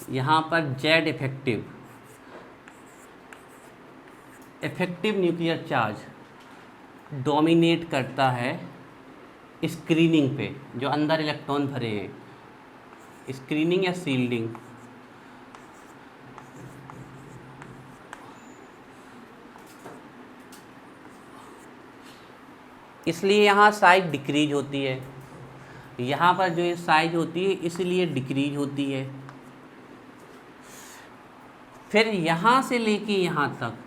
यहाँ पर Z effective nuclear charge dominate करता है स्क्रीनिंग पे, जो अंदर इलेक्ट्रॉन भरे हैं, स्क्रीनिंग या शील्डिंग। इसलिए यहाँ साइज डिक्रीज होती है, यहाँ पर जो ये साइज होती है इसलिए डिक्रीज होती है। फिर यहाँ से लेके यहाँ तक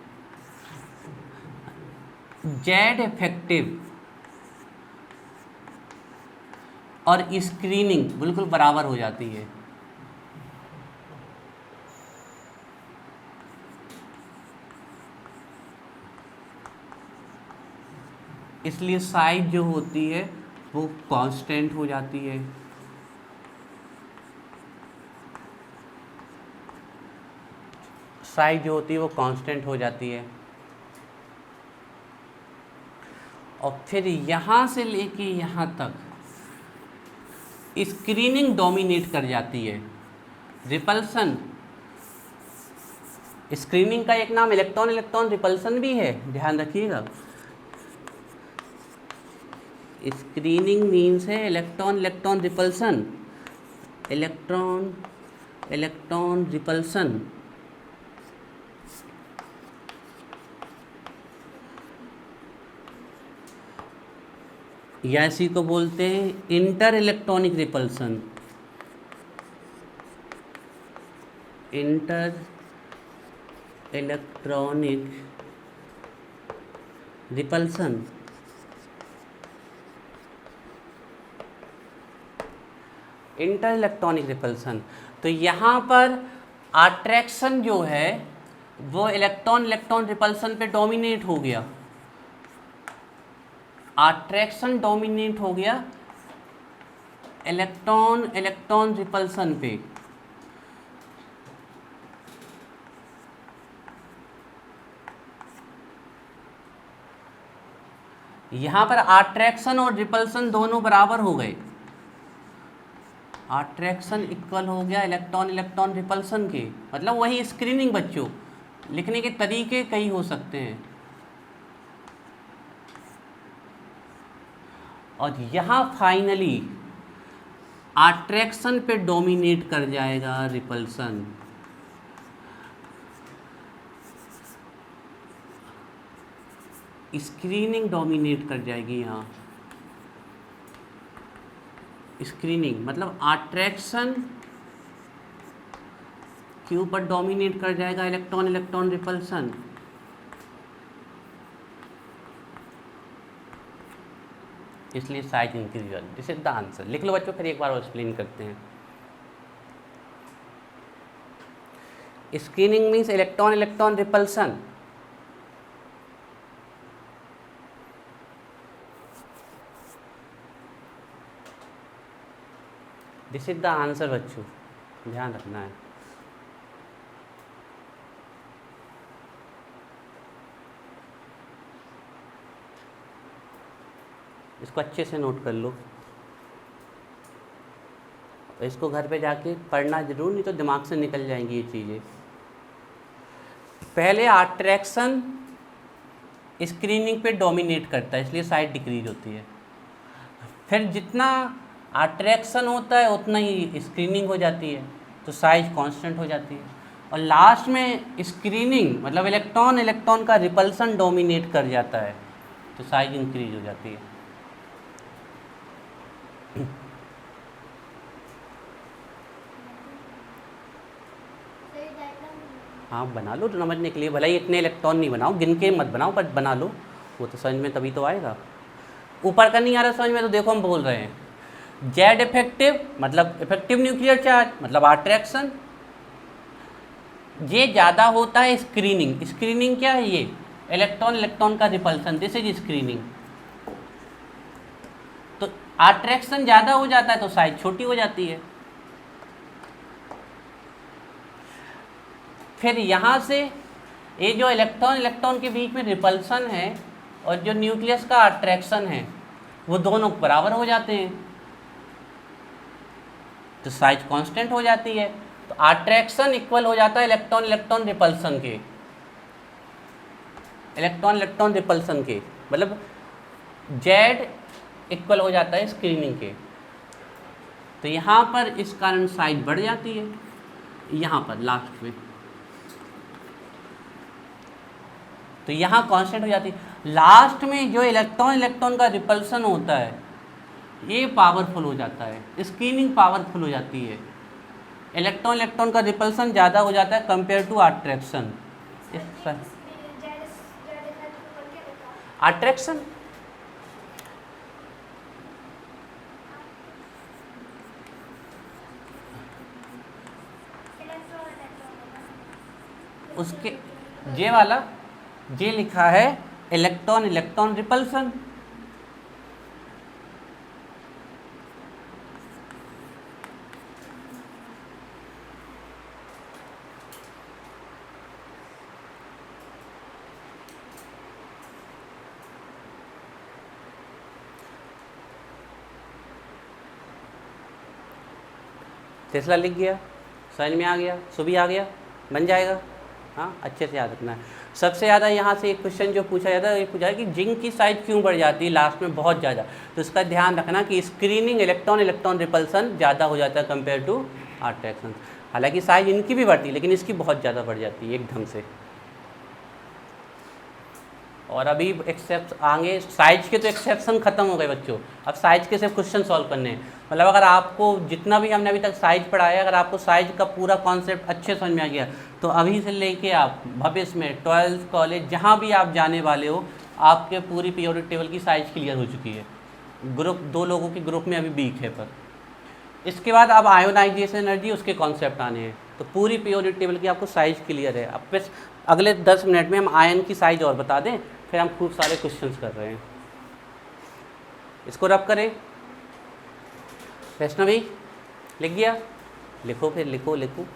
जेड इफेक्टिव और स्क्रीनिंग बिल्कुल बराबर हो जाती है। इसलिए साइज जो होती है वो कांस्टेंट हो जाती है। साइज जो होती है वो कांस्टेंट हो जाती है। और फिर यहाँ से लेके यहाँ तक स्क्रीनिंग डोमिनेट कर जाती है। रिपल्सन, स्क्रीनिंग का एक नाम इलेक्ट्रॉन इलेक्ट्रॉन रिपल्सन भी है, ध्यान रखिएगा। स्क्रीनिंग मीन्स है electron electron repulsion, electron electron repulsion. या इसी को बोलते हैं inter electronic repulsion, inter electronic repulsion. Inter electronic repulsion. तो यहाँ पर अट्रैक्शन जो है वो इलेक्ट्रॉन इलेक्ट्रॉन रिपल्सन पे डोमिनेट हो गया, अट्रैक्शन डोमिनेट हो गया इलेक्ट्रॉन इलेक्ट्रॉन रिपल्सन पे। यहाँ पर अट्रैक्शन और रिपल्सन दोनों बराबर हो गए, अट्रैक्शन इक्वल हो गया इलेक्ट्रॉन इलेक्ट्रॉन रिपल्सन के, मतलब वही स्क्रीनिंग। बच्चों लिखने के तरीके कई हो सकते हैं। और यहाँ फाइनली अट्रैक्शन पे डोमिनेट कर जाएगा रिपल्सन। स्क्रीनिंग डोमिनेट कर जाएगी यहाँ। स्क्रीनिंग मतलब अट्रैक्शन के ऊपर डोमिनेट कर जाएगा इलेक्ट्रॉन इलेक्ट्रॉन रिपल्सन। इसलिए साइज इंक्रीज हो, दिस इज द आंसर। लिख लो बच्चों, फिर एक बार और एक्सप्लेन करते हैं। Screening means electron electron repulsion. This is the answer बच्चों, ध्यान रखना है। इसको अच्छे से नोट कर लो, इसको घर पे जाके पढ़ना जरूर, नहीं तो दिमाग से निकल जाएंगी ये चीज़ें। पहले अट्रैक्शन स्क्रीनिंग पे डोमिनेट करता है, इसलिए साइज डिक्रीज होती है। फिर जितना अट्रैक्शन होता है उतना ही स्क्रीनिंग हो जाती है, तो साइज कांस्टेंट हो जाती है। और लास्ट में स्क्रीनिंग मतलब इलेक्ट्रॉन इलेक्ट्रॉन का रिपल्सन डोमिनेट कर जाता है, तो साइज इंक्रीज हो जाती है। हाँ बना लो समझने के लिए, भले ही इतने इलेक्ट्रॉन नहीं बनाओ, गिन के मत बनाओ, बट बना लो, वो तो समझ में तभी तो आएगा। ऊपर का नहीं आ रहा समझ में, तो देखो हम बोल रहे हैं जेड इफेक्टिव मतलब इफेक्टिव न्यूक्लियर चार्ज मतलब अट्रैक्शन, ये ज़्यादा होता है स्क्रीनिंग। स्क्रीनिंग क्या है? ये इलेक्ट्रॉन इलेक्ट्रॉन का रिपल्सन, दिस इज स्क्रीनिंग। तो अट्रैक्शन ज़्यादा हो जाता है तो साइज छोटी हो जाती है। फिर यहाँ से ये जो इलेक्ट्रॉन इलेक्ट्रॉन के बीच में रिपल्सन है और जो न्यूक्लियस का अट्रैक्शन है वो दोनों बराबर हो जाते हैं, तो साइज कांस्टेंट हो जाती है। तो अट्रैक्शन इक्वल हो जाता है इलेक्ट्रॉन इलेक्ट्रॉन रिपल्सन के, इलेक्ट्रॉन इलेक्ट्रॉन रिपल्सन के, मतलब जेड इक्वल हो जाता है स्क्रीनिंग के। तो यहाँ पर इस कारण साइज बढ़ जाती है, यहाँ पर लास्ट में, तो यहाँ कांस्टेंट हो जाती है। लास्ट में जो इलेक्ट्रॉन इलेक्ट्रॉन का रिपल्सन होता है ये पावरफुल हो जाता है, स्क्रीनिंग पावरफुल हो जाती है, इलेक्ट्रॉन इलेक्ट्रॉन का रिपल्सन ज़्यादा हो जाता है कंपेयर टू अट्रैक्शन। अट्रैक्शन उसके जे वाला जे लिखा है इलेक्ट्रॉन इलेक्ट्रॉन रिपल्सन। टेस्ला लिख गया, समझ में आ गया, सुबह आ गया, बन जाएगा। हाँ, अच्छे से याद रखना है। सबसे ज़्यादा यहाँ से एक क्वेश्चन जो पूछा जाता है, ये पूछा है कि जिंक की साइज क्यों बढ़ जाती है लास्ट में बहुत ज़्यादा, तो इसका ध्यान रखना कि स्क्रीनिंग इलेक्ट्रॉन इलेक्ट्रॉन रिपल्सन ज़्यादा हो जाता है कंपेयर टू अट्रैक्शन। हालांकि साइज इनकी भी बढ़ती है लेकिन इसकी बहुत ज़्यादा बढ़ जाती है एकदम से। और अभी एक्सेप्ट आगे साइज के तो एक्सेप्शन खत्म हो गए बच्चों, अब साइज के सिर्फ क्वेश्चन सॉल्व करने हैं। मतलब अगर आपको जितना भी हमने अभी तक साइज पढ़ाया, अगर आपको साइज का पूरा कॉन्सेप्ट अच्छे समझ में आ गया तो अभी से लेके आप भविष्य में 12th कॉलेज जहाँ भी आप जाने वाले हो, आपके पूरी पीरियोडिक टेबल की साइज क्लियर हो चुकी है। ग्रुप 2 लोगों के ग्रुप में अभी वीक है, पर इसके बाद अब आयोनाइजेशन एनर्जी उसके कॉन्सेप्ट आने हैं, तो पूरी पीरियोडिक टेबल की आपको साइज क्लियर है। अब बस अगले 10 मिनट में हम आयन की साइज और बता दें, फिर हम खूब सारे क्वेश्चंस कर रहे हैं। इसको रब करें। वैष्णवी लिख गया, लिखो फिर लिखो लिखो।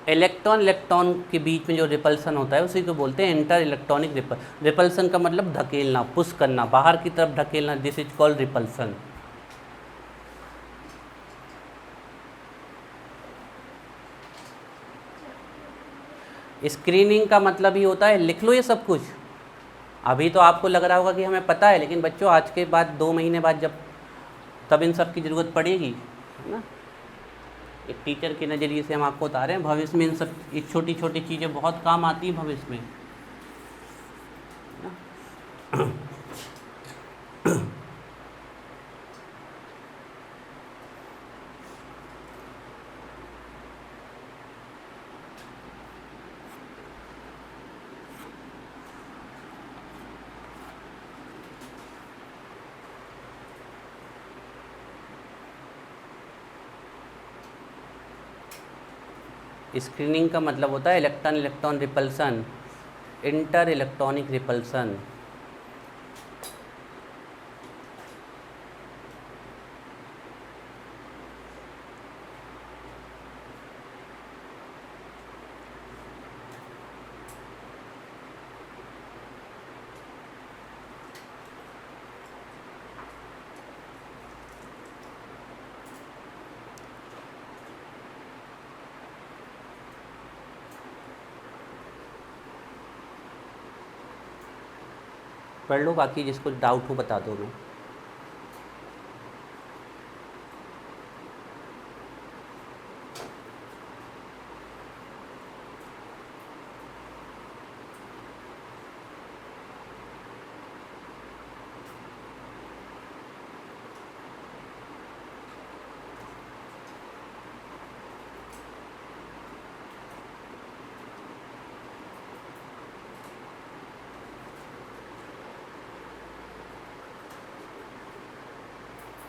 इलेक्ट्रॉन इलेक्ट्रॉन के बीच में जो रिपल्सन होता है उसी को बोलते हैं इंटर इलेक्ट्रॉनिक रिपल्सन का मतलब धकेलना, पुश करना, बाहर की तरफ धकेलना, this is called repulsion. Screening का मतलब ही होता है, लिख लो ये सब कुछ। अभी तो आपको लग रहा होगा कि हमें पता है, लेकिन बच्चों आज के बाद 2 महीने बाद जब तब इन सब की ज़रूरत पड़ेगी, है ना। एक टीचर के नज़रिए से हम आपको बता रहे हैं, भविष्य में इन सब ये छोटी छोटी चीज़ें बहुत काम आती हैं भविष्य में। स्क्रीनिंग का मतलब होता है electron electron repulsion, inter electronic repulsion. पढ़ लो, बाकी जिसको डाउट हो बता दो मैं।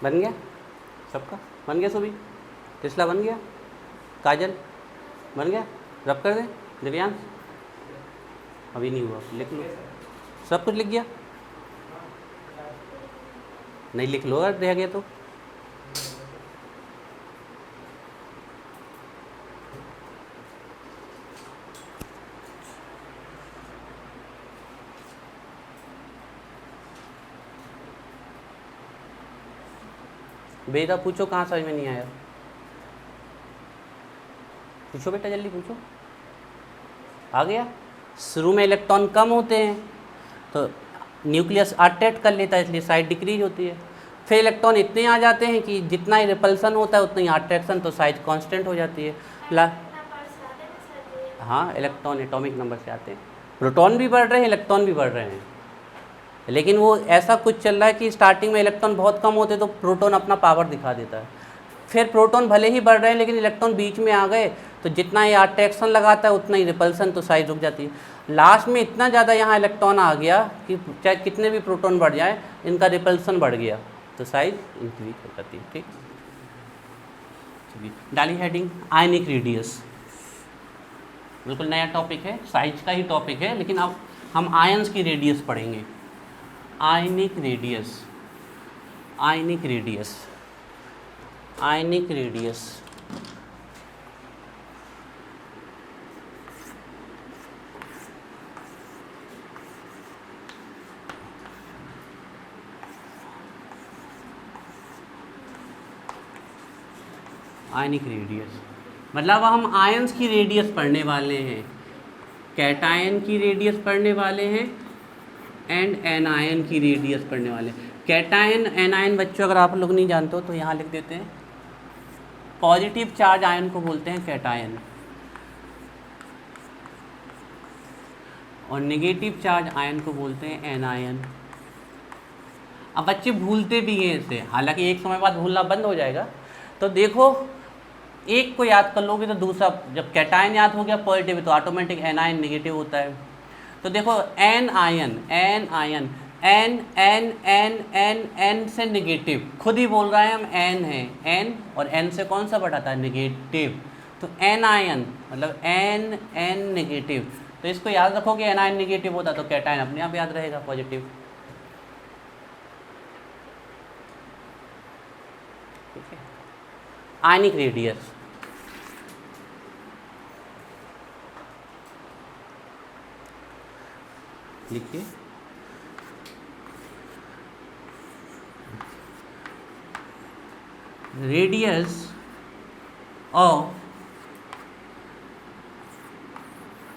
बन गया सबका? बन गया सभी? टेस्ला बन गया? काजल बन गया? रब कर दें दिव्यांश? अभी नहीं हुआ, लिख लो। सब कुछ लिख गया? नहीं लिख लो अगर रह गया तो। बेटा पूछो, कहाँ समझ में नहीं आया? पूछो बेटा, जल्दी पूछो। आ गया? शुरू में इलेक्ट्रॉन कम होते हैं तो न्यूक्लियस अट्रैक्ट कर लेता है, इसलिए साइज डिक्रीज होती है। फिर इलेक्ट्रॉन इतने आ जाते हैं कि जितना ही रिपल्सन होता है उतना ही अट्रैक्शन, तो साइज कांस्टेंट हो जाती है। हाँ, इलेक्ट्रॉन एटॉमिक नंबर से आते हैं। प्रोटॉन भी बढ़ रहे हैं, इलेक्ट्रॉन भी बढ़ रहे हैं, लेकिन वो ऐसा कुछ चल रहा है कि स्टार्टिंग में इलेक्ट्रॉन बहुत कम होते तो प्रोटॉन अपना पावर दिखा देता है। फिर प्रोटॉन भले ही बढ़ रहे हैं लेकिन इलेक्ट्रॉन बीच में आ गए तो जितना ही अट्रैक्शन लगाता है उतना ही रिपल्सन, तो साइज रुक जाती है। लास्ट में इतना ज़्यादा यहाँ इलेक्ट्रॉन आ गया कि चाहे कितने भी प्रोटॉन बढ़ जाए इनका रिपल्सन बढ़ गया, तो साइज इंक्रीज हो जाती है। ठीक, चलिए डाली हेडिंग आयनिक रेडियस। बिल्कुल नया टॉपिक है, साइज का ही टॉपिक है, लेकिन अब हम आयंस की रेडियस पढ़ेंगे। Ionic radius, ionic radius, ionic radius. Ionic radius मतलब हम आयंस की रेडियस पढ़ने वाले हैं, कैटायन की रेडियस पढ़ने वाले हैं एंड एनायन की रेडियस पढ़ने वाले हैं। कैटायन एनायन बच्चों अगर आप लोग नहीं जानते हो तो यहाँ लिख देते हैं। पॉजिटिव चार्ज आयन को बोलते हैं कैटायन और नेगेटिव चार्ज आयन को बोलते हैं एनायन। अब बच्चे भूलते भी हैं इसे, हालांकि एक समय बाद भूलना बंद हो जाएगा। तो देखो, एक को याद कर लोगे तो दूसरा, जब कैटायन याद हो गया पॉजिटिव तो ऑटोमेटिक एनायन नेगेटिव होता है। तो देखो N ion, N ion, N N N N N से नेगेटिव, खुद ही बोल रहा है हम एन है, एन और एन से कौन सा बढ़ाता है, नेगेटिव। तो एन आयन मतलब एन एन नेगेटिव, तो इसको याद रखोगे एन आयन नेगेटिव होता तो कैटायन अपने आप याद रहेगा पॉजिटिव। ठीक है, आयनिक रेडियस। लिखिए radius of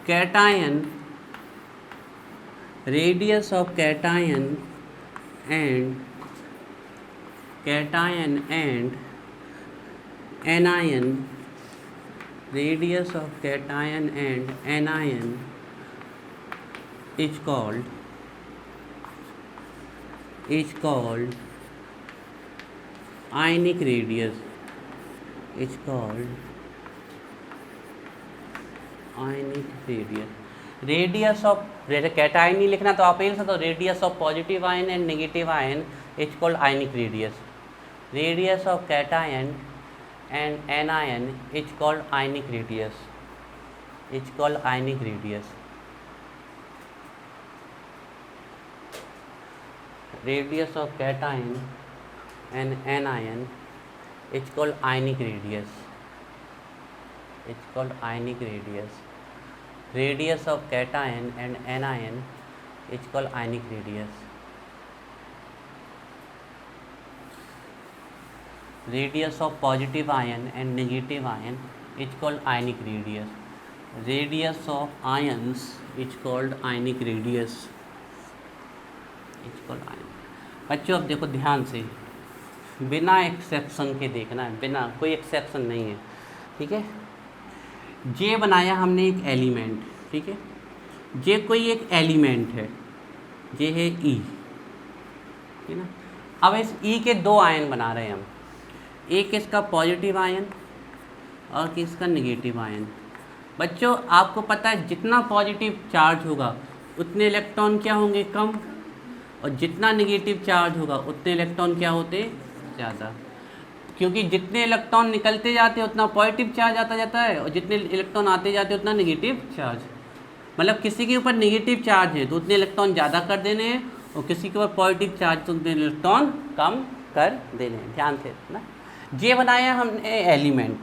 cation, radius of cation and cation and anion, radius of cation and anion is called ionic radius, is called ionic radius। Radius of, जैसे कैटायन नहीं लिखना तो आप ये लिख सकते हो radius of positive ion and negative ion is called ionic radius. Radius of cation and anion is called ionic radius, is called ionic radius। Radius of cation and anion is called ionic radius, is called ionic radius। Radius of cation and anion is called ionic radius। Radius of positive ion and negative ion is called ionic radius। Radius of ions is called ionic radius, is called ionic। बच्चों अब देखो ध्यान से, बिना exception के देखना है, बिना कोई एक्सेप्शन नहीं है। ठीक है, जे बनाया हमने एक एलिमेंट, ठीक है, जे कोई एक एलिमेंट है, जे है ई, ठीक है ना। अब इस ई के दो आयन बना रहे हैं हम, एक इसका पॉजिटिव आयन और किसका नेगेटिव आयन। बच्चों आपको पता है जितना पॉजिटिव चार्ज होगा उतने इलेक्ट्रॉन क्या होंगे, कम, और जितना नेगेटिव चार्ज होगा उतने इलेक्ट्रॉन क्या होते, ज़्यादा। क्योंकि जितने इलेक्ट्रॉन निकलते जाते हैं उतना पॉजिटिव चार्ज आता जाता है और जितने इलेक्ट्रॉन आते जाते हैं उतना नेगेटिव चार्ज। मतलब किसी के ऊपर नेगेटिव चार्ज है तो उतने इलेक्ट्रॉन ज़्यादा कर देने हैं और किसी के ऊपर पॉजिटिव चार्ज तो इलेक्ट्रॉन कम कर दे रहे हैं, ध्यान से ना। ये बनाया हमने एलिमेंट,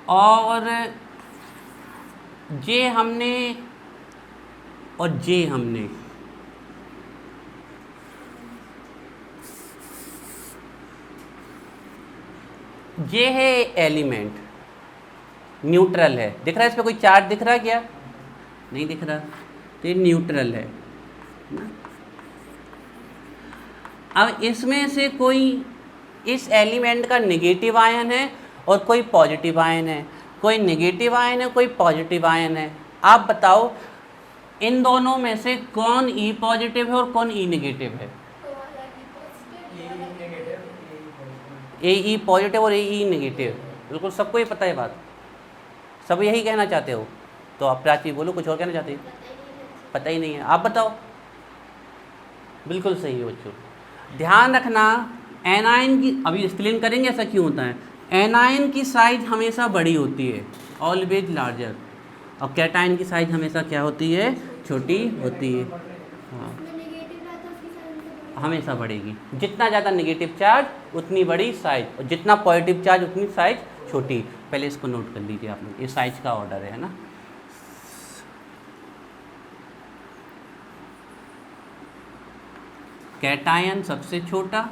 और जे हमने और जे हमने ये है एलिमेंट, न्यूट्रल है। दिख रहा है इस पे कोई चार्ज दिख रहा है क्या? नहीं दिख रहा, तो ये न्यूट्रल है ना? अब इसमें से कोई इस एलिमेंट का नेगेटिव आयन है और कोई पॉजिटिव आयन है, कोई नेगेटिव आयन है, कोई पॉजिटिव आयन है। आप बताओ इन दोनों में से कौन ई पॉजिटिव है और कौन ई नेगेटिव है? ए ई पॉजिटिव और ए ई नेगेटिव, बिल्कुल सबको ये पता है बात, सब यही कहना चाहते हो। तो आप प्राची बोलो, कुछ और कहना चाहते हो? पता ही नहीं है, आप बताओ। बिल्कुल सही है बच्चों, ध्यान रखना। एनायन की अभी एक्सप्लेन करेंगे ऐसा क्यों होता है। एनायन की साइज हमेशा बड़ी होती है, ऑलवेज लार्जर, और कैटायन की साइज हमेशा क्या होती है? छोटी होती है। हाँ, हमेशा बढ़ेगी। जितना ज़्यादा नेगेटिव चार्ज उतनी बड़ी साइज, और जितना पॉजिटिव चार्ज उतनी साइज छोटी। पहले इसको नोट कर लीजिए आप लोग, ये साइज का ऑर्डर है ना। कैटायन सबसे छोटा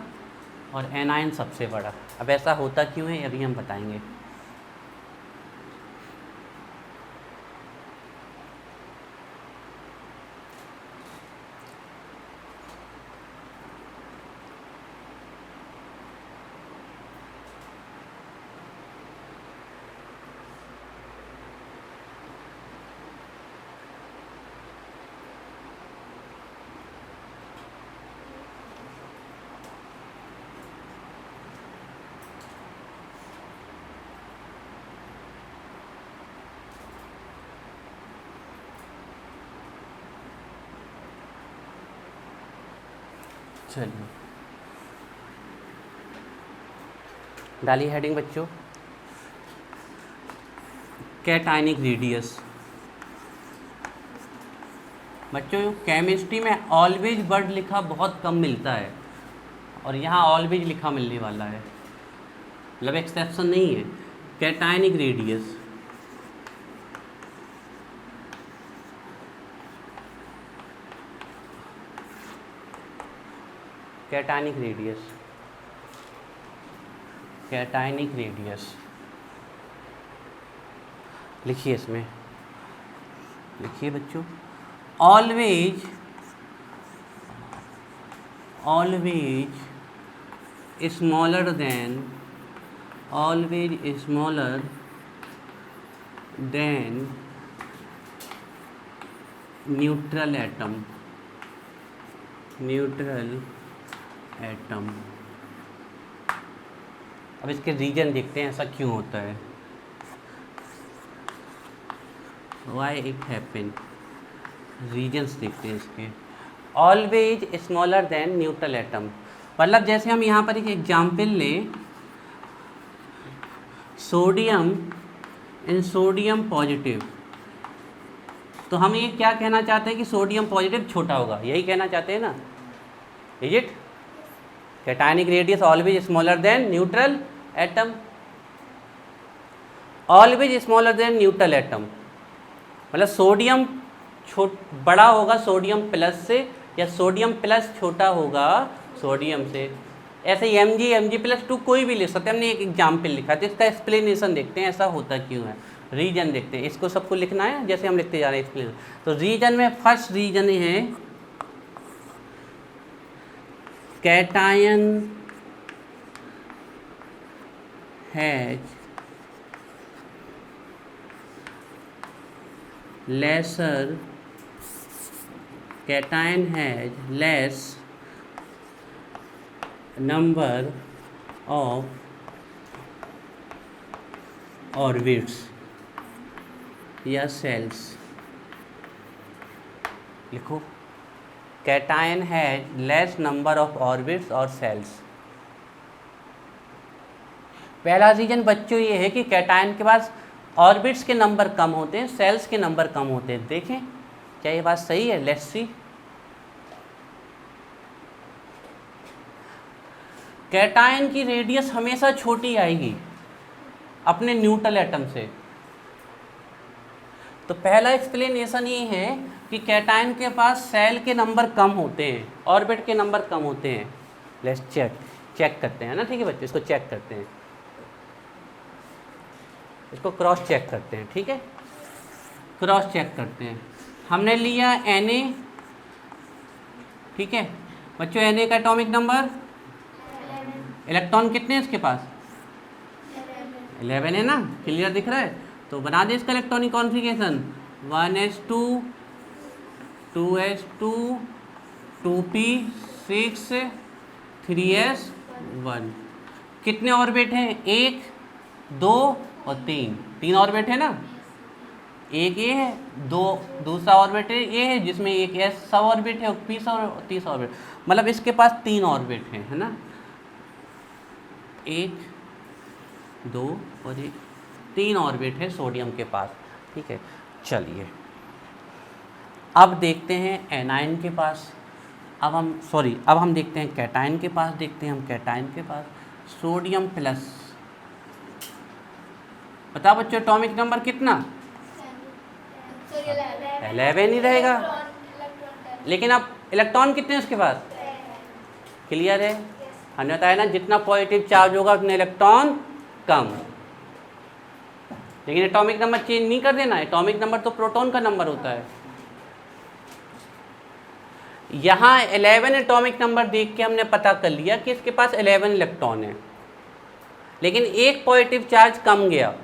और एनायन सबसे बड़ा। अब ऐसा होता क्यों है अभी हम बताएंगे। चलिए डालिए हेडिंग बच्चों, कैटायनिक रेडियस। बच्चों केमिस्ट्री में ऑलवेज वर्ड लिखा बहुत कम मिलता है, और यहाँ ऑलवेज लिखा मिलने वाला है, मतलब एक्सेप्शन नहीं है। Cationic radius, cationic radius, cationic radius लिखिए, इसमें लिखिए बच्चों, always smaller than, always smaller than neutral atom, neutral atom. अब इसके रीजन देखते हैं ऐसा क्यों होता है, वाई इट हैपन। रीजन्स देखते हैं इसके। Always smaller than neutral atom, मतलब जैसे हम यहाँ पर एक एग्जाम्पल लें, सोडियम इन सोडियम पॉजिटिव, तो हम ये क्या कहना चाहते हैं कि सोडियम पॉजिटिव छोटा होगा, यही कहना चाहते हैं ना, is it? Cationic radius always smaller than neutral atom, always smaller than neutral atom, मतलब सोडियम बड़ा होगा सोडियम प्लस से, या सोडियम प्लस छोटा होगा सोडियम से। ऐसे ही Mg+2 कोई भी ले सकते हैं, हमने एक एग्जाम्पल लिखा, तो इसका एक्सप्लेनेशन देखते हैं ऐसा होता क्यों है। रीजन देखते हैं, इसको सबको लिखना है जैसे हम लिखते जा रहे हैं एक्सप्लेन। तो रीजन में फर्स्ट रीजन है cation has lesser, cation has less number of orbits या cells। लिखो, cation has less number of orbits और cells। पहला रीजन बच्चों ये है कि कैटायन के पास ऑर्बिट्स के नंबर कम होते हैं, सेल्स के नंबर कम होते हैं। देखें क्या ये बात सही है? Let's see. कैटायन की रेडियस हमेशा छोटी आएगी अपने न्यूट्रल एटम से। तो पहला एक्सप्लेनेशन ये है कि कैटायन के पास सेल के नंबर कम होते हैं, ऑर्बिट के नंबर कम होते हैं। लेट्स चेक करते हैं ना, ठीक है बच्चे, इसको चेक करते हैं, इसको क्रॉस चेक करते हैं, ठीक है, क्रॉस चेक करते हैं। हमने लिया Na, ठीक है बच्चों, Na का एटॉमिक नंबर, इलेक्ट्रॉन कितने हैं इसके पास? 11 है ना, क्लियर दिख रहा है? तो बना दे इसका electronic configuration, 1s2 2s2 2p6 3s1। कितने ऑर्बिट हैं? 1 2 और 3 ऑर्बिट है ना। एक ये है, दो दूसरा ऑर्बिट है ये है जिसमें एक s सब ऑर्बिट है और p सब और 30 ऑर्बिट, मतलब इसके पास 3 ऑर्बिट हैं, है ना, 1 2 और 3 ऑर्बिट है सोडियम के पास, ठीक है। चलिए अब देखते हैं एनायन के पास, अब हम देखते हैं कैटायन के पास, देखते हैं हम कैटायन के पास सोडियम प्लस, बताओ बच्चों एटॉमिक नंबर कितना? 11 ही रहेगा, लेकिन अब इलेक्ट्रॉन कितने हैं उसके पास? क्लियर है? हमने बताया ना जितना पॉजिटिव चार्ज होगा उतने इलेक्ट्रॉन कम, लेकिन एटॉमिक नंबर चेंज नहीं कर देना, एटॉमिक नंबर तो प्रोटॉन का नंबर होता है। यहाँ 11 एटॉमिक नंबर देख के हमने पता कर लिया कि इसके पास 11 इलेक्ट्रॉन है, लेकिन एक पॉजिटिव चार्ज कम गया,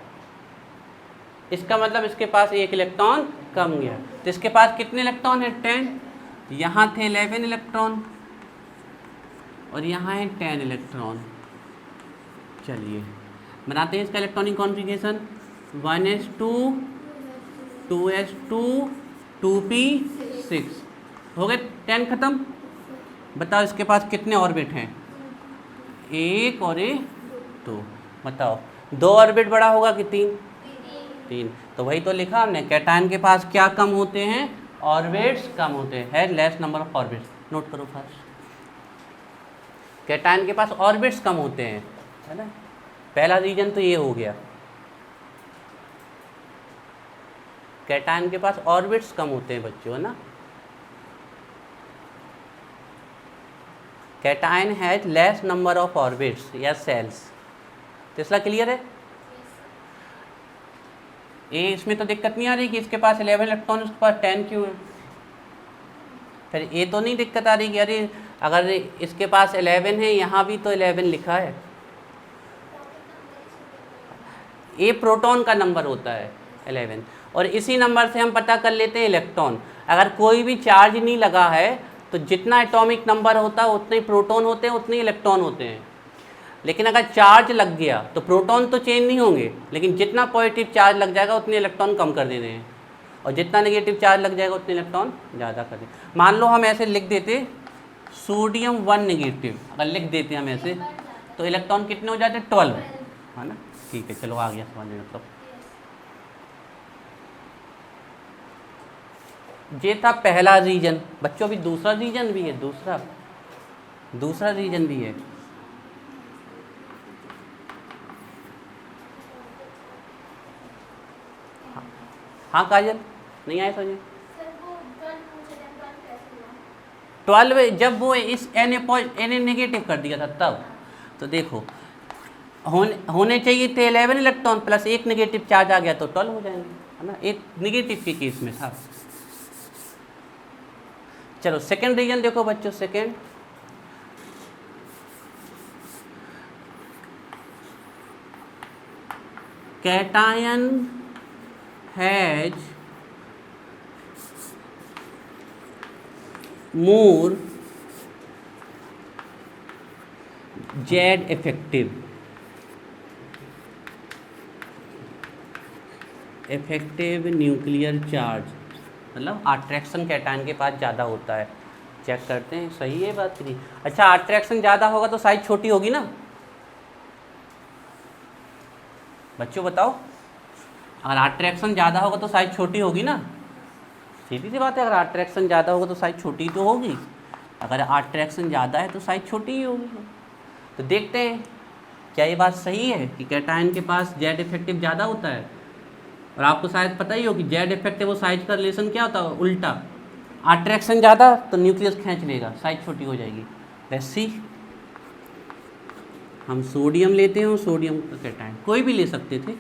इसका मतलब इसके पास एक इलेक्ट्रॉन कम गया। तो इसके पास कितने इलेक्ट्रॉन है? 10। यहाँ थे 11 इलेक्ट्रॉन और यहाँ है 10 इलेक्ट्रॉन। चलिए बनाते हैं इसका electronic configuration, 1s2 2s2 2p6 हो गए, 10 खत्म। बताओ इसके पास कितने ऑर्बिट हैं? 1 और 2। बताओ 2 ऑर्बिट बड़ा होगा कि 3? तो वही तो लिखा हमने, कैटायन के पास क्या कम होते हैं? ऑर्बिट्स कम होते हैं, है less number of orbits. Note करो फर्स्ट, कैटायन के पास ऑर्बिट्स कम होते हैं, है ना, पहला रीजन तो ये हो गया, कैटायन के पास ऑर्बिट्स कम होते हैं बच्चों, है ना। Cation has less number of orbits या सेल्स, तो इसलिए क्लियर है। ये इसमें तो दिक्कत नहीं आ रही कि इसके पास 11 इलेक्ट्रॉन उसके पास 10 क्यों है। फिर ये तो नहीं दिक्कत आ रही कि अरे अगर इसके पास 11 है, यहाँ भी तो 11 लिखा है, ये प्रोटॉन का नंबर होता है 11, और इसी नंबर से हम पता कर लेते हैं इलेक्ट्रॉन। अगर कोई भी चार्ज नहीं लगा है तो जितना एटॉमिक नंबर होता है उतने ही प्रोटॉन होते हैं, उतने ही इलेक्ट्रॉन होते हैं। लेकिन अगर चार्ज लग गया तो प्रोटॉन तो चेंज नहीं होंगे, लेकिन जितना पॉजिटिव चार्ज लग जाएगा उतने इलेक्ट्रॉन कम कर देने हैं, और जितना नेगेटिव चार्ज लग जाएगा उतने इलेक्ट्रॉन ज़्यादा कर दें। मान लो हम ऐसे लिख देते सोडियम 1 नेगेटिव, अगर लिख देते हम ऐसे तो इलेक्ट्रॉन कितने हो जाते? 12, है ना। ठीक है, चलो आ गया समझ में। मतलब ये था पहला रीजन बच्चों, अभी दूसरा रीजन भी है, दूसरा रीजन भी है। हाँ काजल, नहीं आए समझे? 12 जब वो इस Na नेगेटिव कर दिया था तब, तो देखो होने चाहिए थे 11 इलेक्ट्रॉन प्लस एक नेगेटिव चार्ज आ गया तो 12 हो जाएंगे, है ना, एक नेगेटिव के केस में था। चलो सेकंड रीजन देखो बच्चों, second cation has more Z effective nuclear charge, मतलब अट्रैक्शन कैटायन के पास ज़्यादा होता है। चेक करते हैं, सही है बात की। अच्छा अट्रैक्शन ज़्यादा होगा तो साइज छोटी होगी ना बच्चों, बताओ, अगर अट्रैक्शन ज़्यादा होगा तो साइज छोटी होगी ना। सीधी सी बात है, अगर अट्रैक्शन ज़्यादा होगा तो साइज छोटी तो होगी, अगर अट्रैक्शन ज़्यादा है तो साइज छोटी ही होगी। तो देखते हैं क्या ये बात सही है कि कैटायन के पास जेड इफेक्टिव ज़्यादा होता है। और आपको शायद पता ही हो कि जेड इफेक्टिव और साइज का रिलेशन क्या होता है, उल्टा। अट्रैक्शन ज़्यादा तो न्यूक्लियस खींच लेगा, साइज छोटी हो जाएगी। लेट्स सी, हम सोडियम लेते हैं और सोडियम का कैटायन कोई भी ले सकते थे।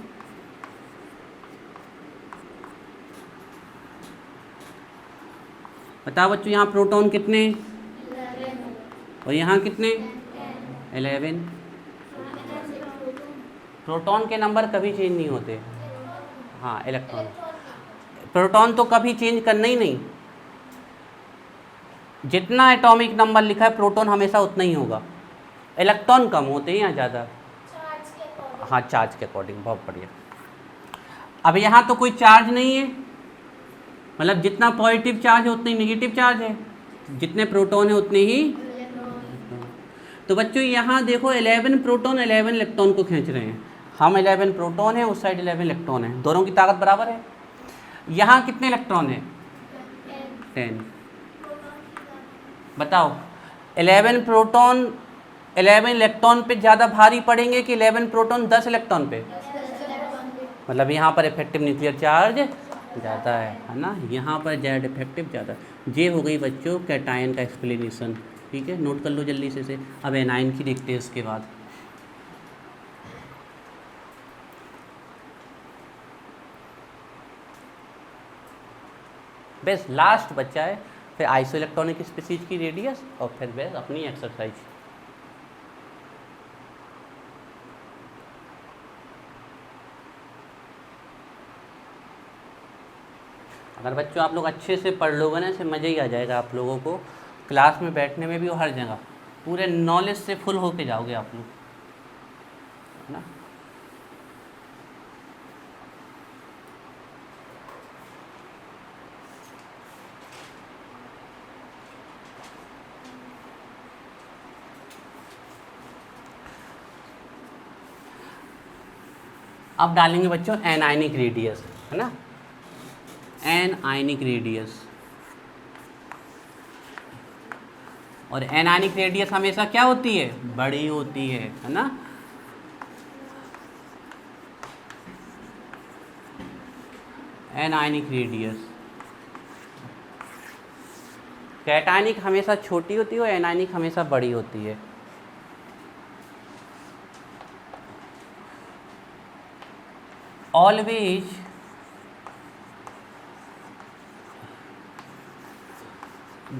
बताओ बच्चों, यहाँ प्रोटॉन कितने और यहाँ कितने? 11। प्रोटॉन के नंबर कभी चेंज नहीं होते। हाँ, इलेक्ट्रॉन, प्रोटॉन तो कभी चेंज करना ही नहीं। जितना एटॉमिक नंबर लिखा है प्रोटॉन हमेशा उतना ही होगा। इलेक्ट्रॉन कम होते हैं या ज़्यादा? हाँ, चार्ज के अकॉर्डिंग। बहुत बढ़िया। अब यहाँ तो कोई चार्ज नहीं है, मतलब जितना पॉजिटिव चार्ज है उतना ही नेगेटिव चार्ज है, जितने प्रोटॉन है उतने ही। तो बच्चों यहाँ देखो 11 प्रोटॉन 11 इलेक्ट्रॉन को खींच रहे हैं। हम 11 प्रोटॉन है, उस साइड 11 इलेक्ट्रॉन है, दोनों की ताकत बराबर है। यहाँ कितने इलेक्ट्रॉन है? 10। बताओ 11 प्रोटॉन 11 इलेक्ट्रॉन पे ज़्यादा भारी पड़ेंगे कि 11 प्रोटॉन 10 इलेक्ट्रॉन पे? मतलब यहाँ पर इफेक्टिव न्यूक्लियर चार्ज ज़्यादा है ना, यहाँ पर जेड इफेक्टिव ज़्यादा। ये हो गई बच्चों कैटायन का एक्सप्लेनेशन। ठीक है, नोट कर लो जल्दी से। अब एनायन की देखते हैं इसके बाद। बस लास्ट बच्चा है, फिर आइसो इलेक्ट्रॉनिक स्पीशीज की रेडियस और फिर बस अपनी एक्सरसाइज। अगर बच्चों आप लोग अच्छे से पढ़ लोगे ना, इससे मज़ा ही आ जाएगा आप लोगों को, क्लास में बैठने में भी और हर जगह पूरे नॉलेज से फुल होके जाओगे आप लोग, है ना। अब डालेंगे बच्चों एनायनिक रेडियस, है ना, एनायनिक रेडियस। और एनायनिक रेडियस हमेशा क्या होती है? बड़ी होती है ना। एनायनिक रेडियस, कैटायनिक हमेशा छोटी होती है और एनायनिक हमेशा बड़ी होती है। Always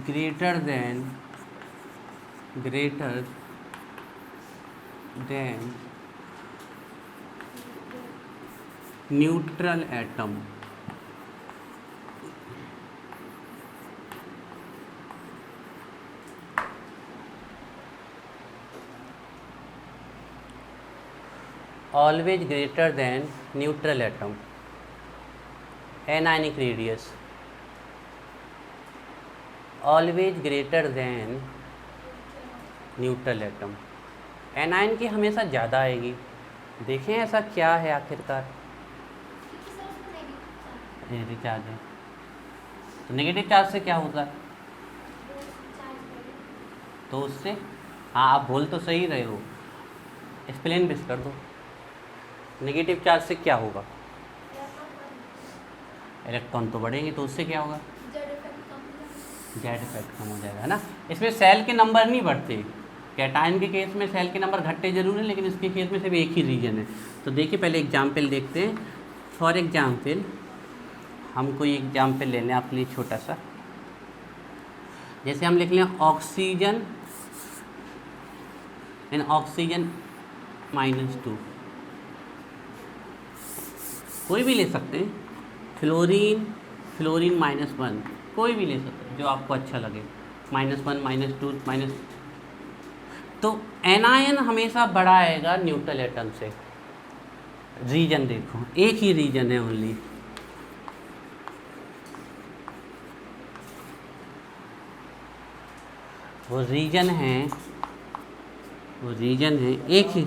greater than neutral atom। always greater than neutral atom, anionic radius always greater than neutral atom. Anion की हमेशा ज़्यादा आएगी। देखें ऐसा क्या है आखिरकार। नेगेटिव चार्ज है, तो नेगेटिव चार्ज से क्या होता है? तो उससे, हाँ आप बोल तो सही रहे हो, एक्सप्लेन भी कर दो। नेगेटिव चार्ज से क्या होगा? इलेक्ट्रॉन तो बढ़ेंगे, तो उससे क्या होगा? जेड इफेक्ट कम हो जाएगा, है ना। इसमें सेल के नंबर नहीं बढ़ते। कैटायन के केस में सेल के नंबर घटते जरूर हैं, लेकिन इसके केस में सिर्फ एक ही रीजन है। तो देखिए पहले एग्जाम्पल देखते हैं। फॉर एग्जाम्पल हम कोई एग्जाम्पल ले लें आपके लिए छोटा सा। जैसे हम लिख लें ऑक्सीजन एंड ऑक्सीजन -2, कोई भी ले सकते हैं। फ्लोरीन -1, कोई भी ले सकते हैं जो आपको अच्छा लगे। -1 -2 तो एनायन हमेशा बड़ा आएगा न्यूट्रल एटम से। रीजन देखो, एक ही रीजन है ओनली, वो रीजन है एक ही